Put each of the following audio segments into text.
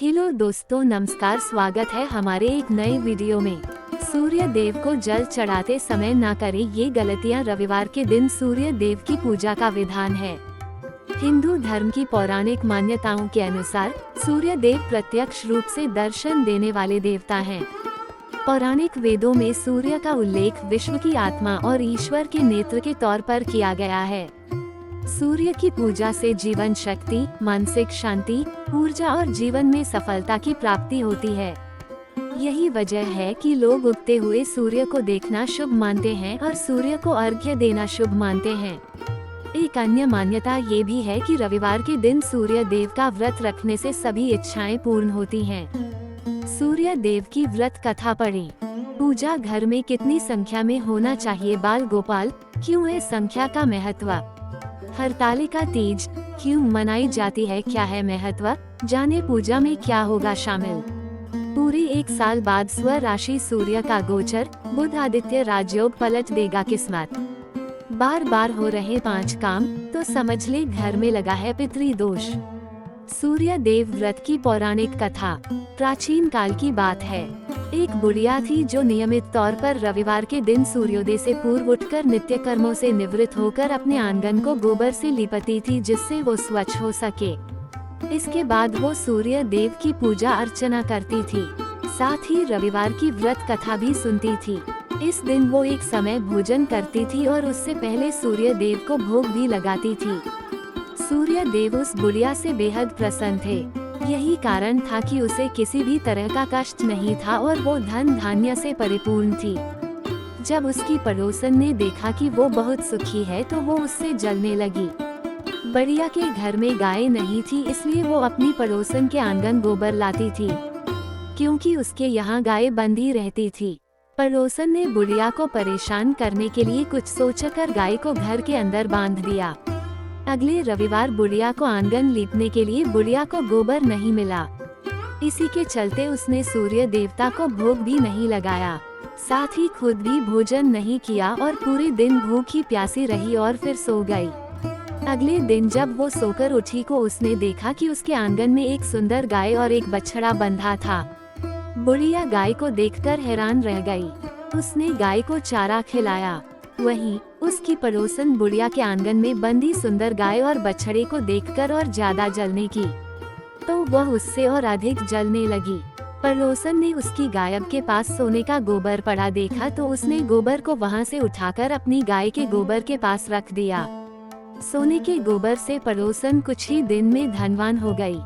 Hello दोस्तों, नमस्कार। स्वागत है हमारे एक नए वीडियो में। सूर्य देव को जल चढ़ाते समय ना करें ये गलतियां। रविवार के दिन सूर्य देव की पूजा का विधान है। हिंदू धर्म की पौराणिक मान्यताओं के अनुसार सूर्य देव प्रत्यक्ष रूप से दर्शन देने वाले देवता हैं। पौराणिक वेदों में सूर्य का उल्लेख विश्व की आत्मा और ईश्वर के नेत्र के तौर पर किया गया है। सूर्य की पूजा से जीवन शक्ति, मानसिक शांति, ऊर्जा और जीवन में सफलता की प्राप्ति होती है। यही वजह है कि लोग उगते हुए सूर्य को देखना शुभ मानते हैं और सूर्य को अर्घ्य देना शुभ मानते हैं। एक अन्य मान्यता ये भी है कि रविवार के दिन सूर्य देव का व्रत रखने से सभी इच्छाएं पूर्ण होती हैं। सूर्य देव की व्रत कथा पढ़ें। पूजा घर में कितनी संख्या में होना चाहिए? बाल गोपाल, क्यों है संख्या का महत्व? हरतालिका तीज क्यों मनाई जाती है? क्या है महत्व? जाने पूजा में क्या होगा शामिल। पूरे एक साल बाद स्व राशि सूर्य का गोचर, बुध आदित्य राजयोग पलट देगा किस्मत। बार बार हो रहे 5 काम तो समझ ले घर में लगा है पितृदोष। सूर्य देव व्रत की पौराणिक कथा प्राचीन काल की बात है। एक बुढ़िया थी जो नियमित तौर पर रविवार के दिन सूर्योदय से पूर्व उठकर नित्य कर्मों से निवृत्त होकर अपने आंगन को गोबर से लिपती थी, जिससे वो स्वच्छ हो सके। इसके बाद वो सूर्य देव की पूजा अर्चना करती थी, साथ ही रविवार की व्रत कथा भी सुनती थी। इस दिन वो एक समय भोजन करती थी और उससे पहले सूर्य देव को भोग भी लगाती थी। सूर्य देव उस बुढ़िया से बेहद प्रसन्न थे। यही कारण था कि उसे किसी भी तरह का कष्ट नहीं था और वो धन धान्य से परिपूर्ण थी। जब उसकी पड़ोसन ने देखा कि वो बहुत सुखी है तो वो उससे जलने लगी। बुढ़िया के घर में गाय नहीं थी, इसलिए वो अपनी पड़ोसन के आंगन गोबर लाती थी, क्योंकि उसके यहाँ गाय बंधी रहती थी। पड़ोसन ने बुढ़िया को परेशान करने के लिए कुछ सोचकर गाय को घर के अंदर बांध दिया। अगले रविवार बुढ़िया को आंगन लीपने के लिए बुढ़िया को गोबर नहीं मिला। इसी के चलते उसने सूर्य देवता को भोग भी नहीं लगाया, साथ ही खुद भी भोजन नहीं किया और पूरे दिन भूखी प्यासी रही और फिर सो गई। अगले दिन जब वो सोकर उठी को उसने देखा कि उसके आंगन में एक सुंदर गाय और एक बछड़ा बंधा था। बुढ़िया गाय को देखकर हैरान रह गई। उसने गाय को चारा खिलाया। वहीं उसकी पड़ोसन बुढ़िया के आंगन में बंधी सुंदर गाय और बछड़े को देखकर और ज्यादा जलने की, तो वह उससे और अधिक जलने लगी। पड़ोसन ने उसकी गाय के पास सोने का गोबर पड़ा देखा तो उसने गोबर को वहां से उठाकर अपनी गाय के गोबर के पास रख दिया। सोने के गोबर से पड़ोसन कुछ ही दिन में धनवान हो गई।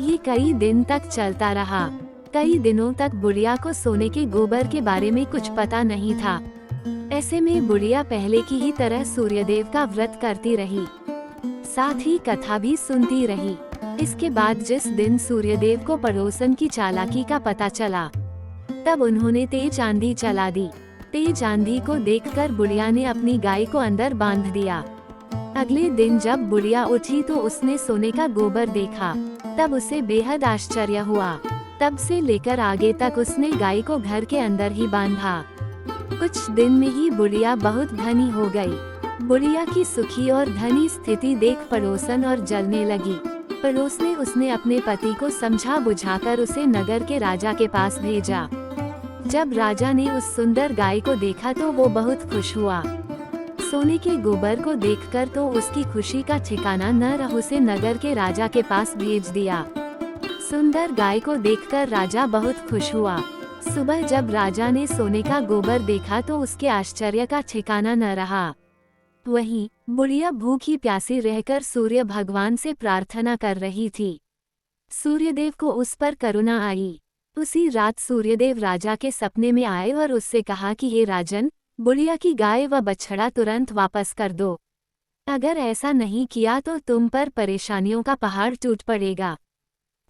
ये कई दिन तक चलता रहा। कई दिनों तक बुढ़िया को सोने के गोबर के बारे में कुछ पता नहीं था। ऐसे में बुढ़िया पहले की ही तरह सूर्यदेव का व्रत करती रही, साथ ही कथा भी सुनती रही। इसके बाद जिस दिन सूर्यदेव को पड़ोसन की चालाकी का पता चला, तब उन्होंने तेज आंधी चला दी। तेज आंधी को देखकर बुढ़िया ने अपनी गाय को अंदर बांध दिया। अगले दिन जब बुढ़िया उठी तो उसने सोने का गोबर देखा, तब उसे बेहद आश्चर्य हुआ। तब से लेकर आगे तक उसने गाय को घर के अंदर ही बांधा। कुछ दिन में ही बुढ़िया बहुत धनी हो गई। बुढ़िया की सुखी और धनी स्थिति देख पड़ोसन और जलने लगी। पड़ोस ने उसने अपने पति को समझा बुझाकर उसे नगर के राजा के पास भेजा। जब राजा ने उस सुंदर गाय को देखा तो वो बहुत खुश हुआ। सोने के गोबर को देखकर तो उसकी खुशी का ठिकाना न रहा। उसे नगर के राजा के पास भेज दिया। सुंदर गाय को देखकर राजा बहुत खुश हुआ। सुबह जब राजा ने सोने का गोबर देखा तो उसके आश्चर्य का ठिकाना न रहा। वहीं बुढ़िया भूखी प्यासी रहकर सूर्य भगवान से प्रार्थना कर रही थी। सूर्यदेव को उस पर करुणा आई। उसी रात सूर्यदेव राजा के सपने में आए और उससे कहा कि हे राजन, बुढ़िया की गाय व बछड़ा तुरंत वापस कर दो। अगर ऐसा नहीं किया तो तुम पर परेशानियों का पहाड़ टूट पड़ेगा।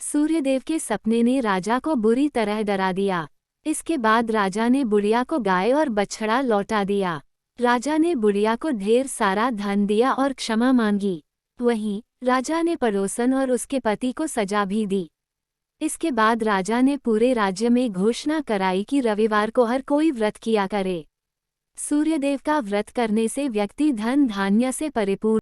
सूर्यदेव के सपने ने राजा को बुरी तरह डरा दिया। इसके बाद राजा ने बुढ़िया को गाय और बछड़ा लौटा दिया। राजा ने बुढ़िया को ढेर सारा धन दिया और क्षमा मांगी। वहीं राजा ने पड़ोसन और उसके पति को सजा भी दी। इसके बाद राजा ने पूरे राज्य में घोषणा कराई कि रविवार को हर कोई व्रत किया करे। सूर्यदेव का व्रत करने से व्यक्ति धन धान्य से परिपूर्ण